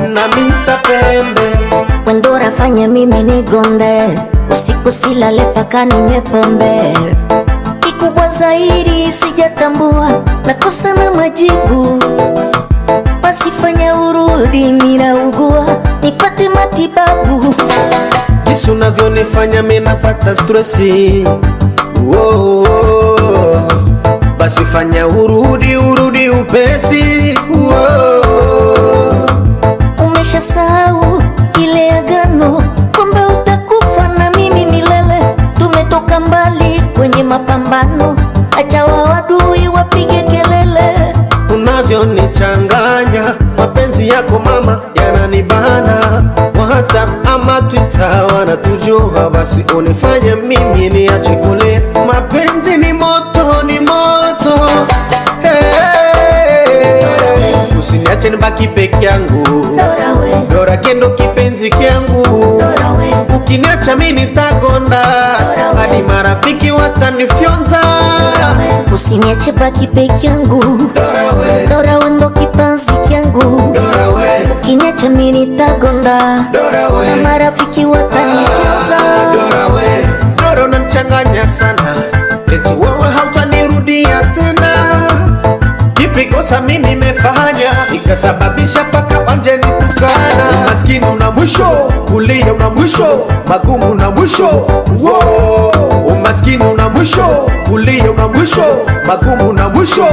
na Mr. Pembe. Wendo rafanya mimi nigonde, usiku silale paka ninywe pombe. Kikubwa zaidi sijatambua, nakosa na majibu. Basi fanya urudi, ninaugua, nipate matibabu. Jinsi unavyonifanya mimi napata stressi. Basi fanya urudi upesi. Umeshasahau ile agano, kwamba utakufa na mimi milele. Tumetoka mbali kwenye mapambano, acha waadui wapige kelele. Unavyonichanganya mapenzi yako mama yananibana. WhatsApp ama Twitter wanatujua, basi unifanye mimi niache kulia. Mapenzi ni moto, ni moto. Usiniache nibaki peke yangu, Dora kendo kipenzi kyangu. Ukiniacha mimi nitakonda, hadi marafiki watanifyonza. Usiniache baki peke yangu, Dora wendo kipenzi kyangu. Ukiniacha mimi nitakonda, na marafiki watanifyonza. Dora unanichanganya sana, eti wewe hautanirudia tena. Kipi kosa mimi nimefanya nikasababisha paka wanje nitukana? Umaskini una mwisho, kulia una mwisho, magumu una mwisho. Umaskini una mwisho, kulia una mwisho, magumu una mwisho.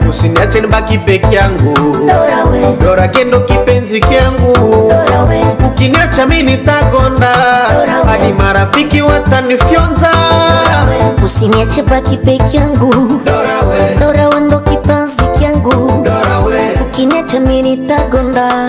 Usiniache nibaki peke yangu, Dora kendo kipenzi kyangu. Ukiniacha mimi nitakonda, hadi marafiki watanifyonza. Usiniache baki peke yangu, Dora wendo kipenzi kyangu. Ukiniacha mimi nitakonda,